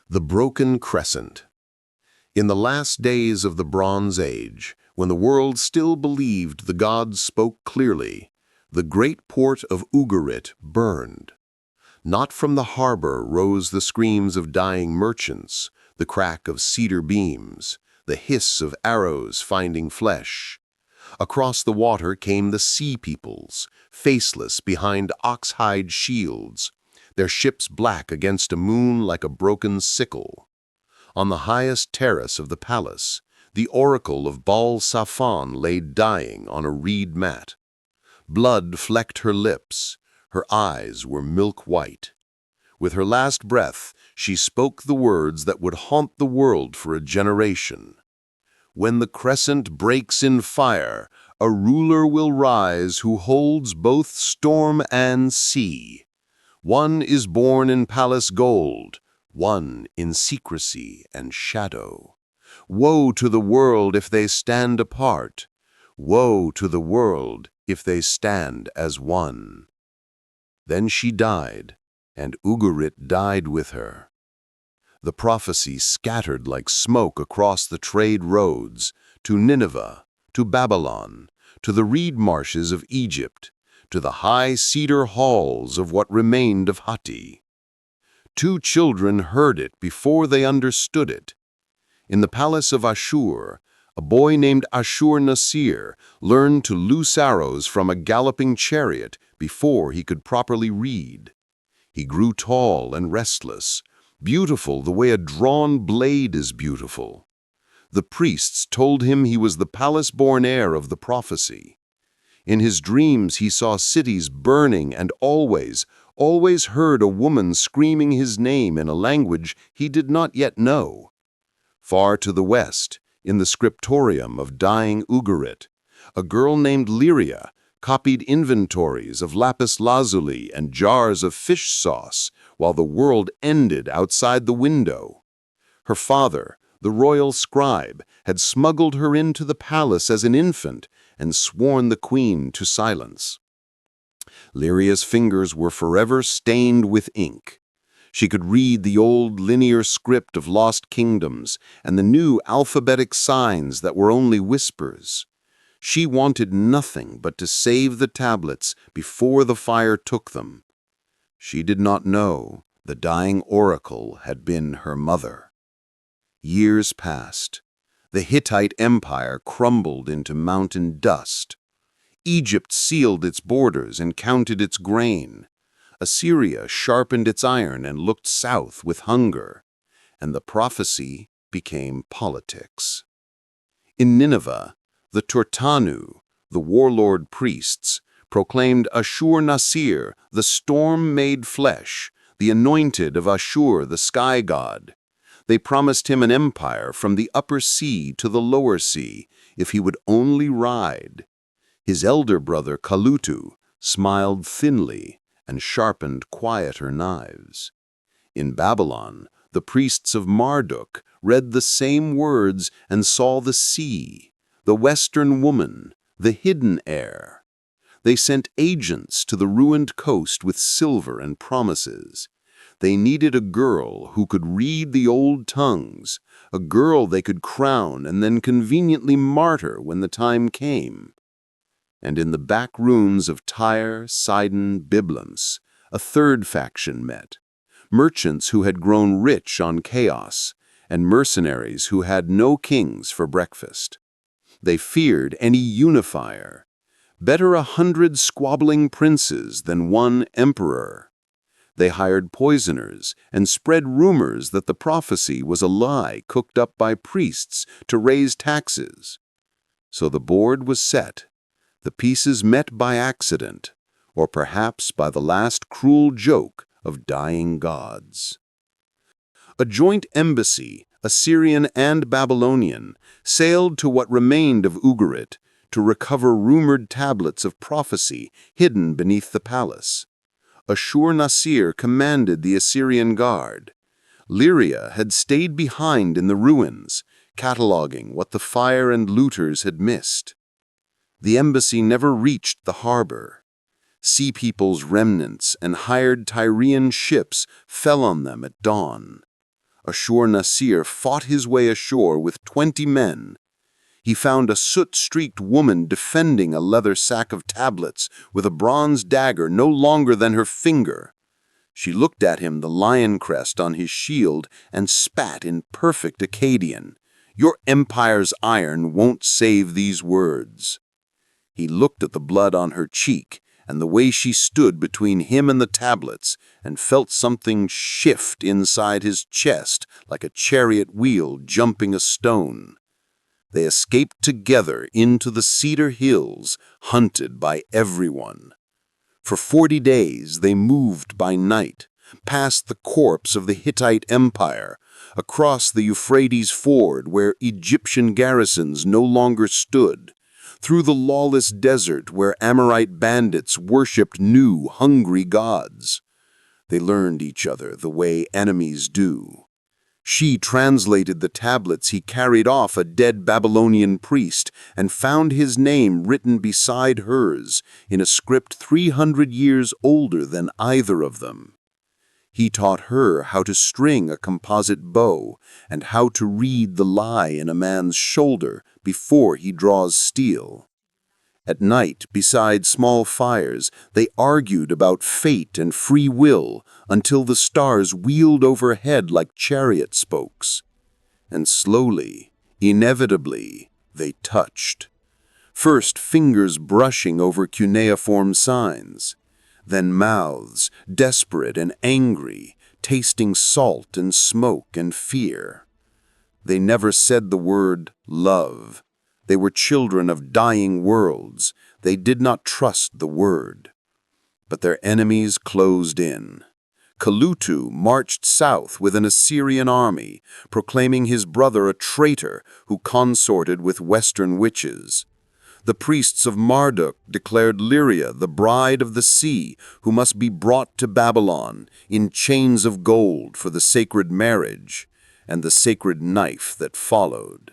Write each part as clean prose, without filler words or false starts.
The Broken Crescent. In the last days of the Bronze Age, when the world still believed the gods spoke clearly, the great port of Ugarit burned. Not from the harbor rose the screams of dying merchants, the crack of cedar beams, the hiss of arrows finding flesh. Across the water came the sea peoples, faceless behind ox-hide shields, their ships black against a moon like a broken sickle. On the highest terrace of the palace, the oracle of Baal Safan lay dying on a reed mat. Blood flecked her lips, her eyes were milk white. With her last breath, she spoke the words that would haunt the world for a generation. When the crescent breaks in fire, a ruler will rise who holds both storm and sea. One is born in palace gold, one in secrecy and shadow. Woe to the world if they stand apart. Woe to the world if they stand as one. Then she died, and Ugarit died with her. The prophecy scattered like smoke across the trade roads, to Nineveh, to Babylon, to the reed marshes of Egypt, to the high cedar halls of what remained of Hatti. 2 children heard it before they understood it. In the palace of Ashur, a boy named Ashur-Nasir learned to loose arrows from a galloping chariot before he could properly read. He grew tall and restless, beautiful the way a drawn blade is beautiful. The priests told him he was the palace-born heir of the prophecy. In his dreams he saw cities burning and always heard a woman screaming his name in a language he did not yet know. Far to the west, in the scriptorium of dying Ugarit, a girl named Lyria copied inventories of lapis lazuli and jars of fish sauce while the world ended outside the window. Her father, the royal scribe, had smuggled her into the palace as an infant and sworn the queen to silence. Lyria's fingers were forever stained with ink. She could read the old linear script of lost kingdoms and the new alphabetic signs that were only whispers. She wanted nothing but to save the tablets before the fire took them. She did not know the dying oracle had been her mother. Years passed. The Hittite Empire crumbled into mountain dust. Egypt sealed its borders and counted its grain. Assyria sharpened its iron and looked south with hunger. And the prophecy became politics. In Nineveh, the Turtanu, the warlord priests, proclaimed Ashur-Nasir, the storm made flesh, the anointed of Ashur, the sky god. They promised him an empire from the upper sea to the lower sea if he would only ride. His elder brother Kalutu smiled thinly and sharpened quieter knives. In Babylon, the priests of Marduk read the same words and saw the sea, the western woman, the hidden heir. They sent agents to the ruined coast with silver and promises. They needed a girl who could read the old tongues, a girl they could crown and then conveniently martyr when the time came. And in the back rooms of Tyre, Sidon, Byblus, a third faction met. Merchants who had grown rich on chaos, and mercenaries who had no kings for breakfast. They feared any unifier. Better 100 squabbling princes than one emperor. They hired poisoners and spread rumors that the prophecy was a lie cooked up by priests to raise taxes. So the board was set. The pieces met by accident, or perhaps by the last cruel joke of dying gods. A joint embassy, Assyrian and Babylonian, sailed to what remained of Ugarit to recover rumored tablets of prophecy hidden beneath the palace. Ashur-Nasir commanded the Assyrian guard. Lyria had stayed behind in the ruins, cataloging what the fire and looters had missed. The embassy never reached the harbor. Sea people's remnants and hired Tyrian ships fell on them at dawn. Ashur-nasir fought his way ashore with 20 men. He found a soot-streaked woman defending a leather sack of tablets with a bronze dagger no longer than her finger. She looked at him, the lion crest on his shield, and spat in perfect Akkadian. "Your empire's iron won't save these words." He looked at the blood on her cheek and the way she stood between him and the tablets, and felt something shift inside his chest like a chariot wheel jumping a stone. They escaped together into the Cedar Hills, hunted by everyone. For 40 days they moved by night, past the corpse of the Hittite Empire, across the Euphrates ford where Egyptian garrisons no longer stood, through the lawless desert where Amorite bandits worshipped new, hungry gods. They learned each other the way enemies do. She translated the tablets he carried off a dead Babylonian priest and found his name written beside hers in a script 300 years older than either of them. He taught her how to string a composite bow and how to read the lie in a man's shoulder before he draws steel. At night, beside small fires, they argued about fate and free will until the stars wheeled overhead like chariot spokes. And slowly, inevitably, they touched. First fingers brushing over cuneiform signs, then mouths, desperate and angry, tasting salt and smoke and fear. They never said the word love. They were children of dying worlds. They did not trust the word. But their enemies closed in. Kalutu marched south with an Assyrian army, proclaiming his brother a traitor who consorted with Western witches. The priests of Marduk declared Lyria the bride of the sea, who must be brought to Babylon in chains of gold for the sacred marriage and the sacred knife that followed.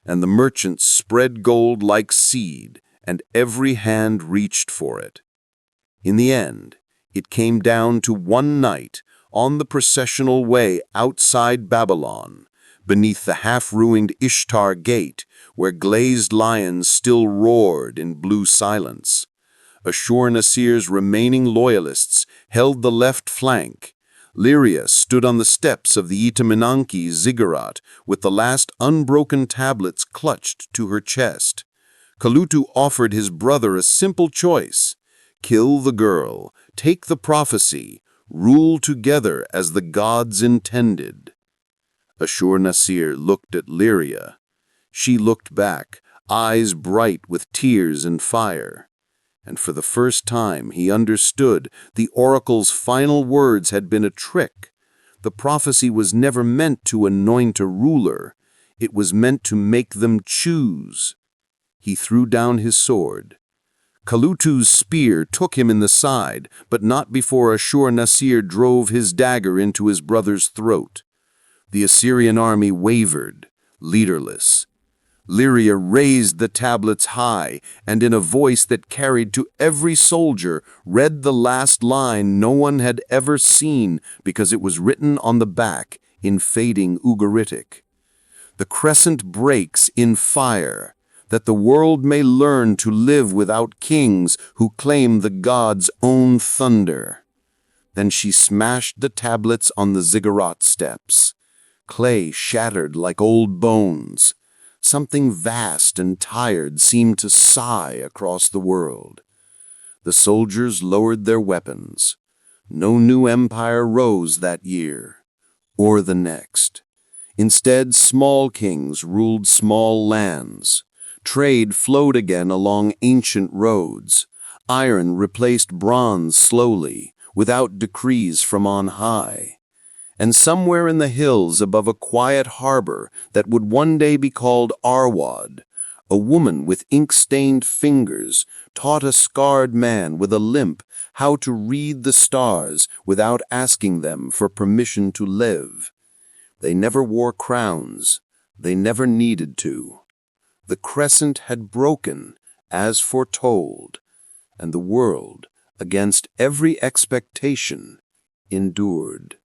And the merchants spread gold like seed, and every hand reached for it. In the end, it came down to one night on the processional way outside Babylon, beneath the half-ruined Ishtar Gate, where glazed lions still roared in blue silence. Ashur-nasir's remaining loyalists held the left flank. Lyria stood on the steps of the Itaminanki ziggurat with the last unbroken tablets clutched to her chest. Kalutu offered his brother a simple choice: kill the girl, take the prophecy, rule together as the gods intended. Ashur-nasir looked at Lyria. She looked back, eyes bright with tears and fire. And for the first time he understood the oracle's final words had been a trick. The prophecy was never meant to anoint a ruler. It was meant to make them choose. He threw down his sword. Kalutu's spear took him in the side, but not before Ashur-nasir drove his dagger into his brother's throat. The Assyrian army wavered, leaderless. Lyria raised the tablets high, and in a voice that carried to every soldier, read the last line no one had ever seen because it was written on the back in fading Ugaritic. The crescent breaks in fire, that the world may learn to live without kings who claim the gods' own thunder. Then she smashed the tablets on the ziggurat steps. Clay shattered like old bones. Something vast and tired seemed to sigh across the world. The soldiers lowered their weapons. No new empire rose that year, or the next. Instead, small kings ruled small lands. Trade flowed again along ancient roads. Iron replaced bronze slowly, without decrees from on high. And somewhere in the hills above a quiet harbor that would one day be called Arwad, a woman with ink-stained fingers taught a scarred man with a limp how to read the stars without asking them for permission to live. They never wore crowns. They never needed to. The crescent had broken, as foretold, and the world, against every expectation, endured.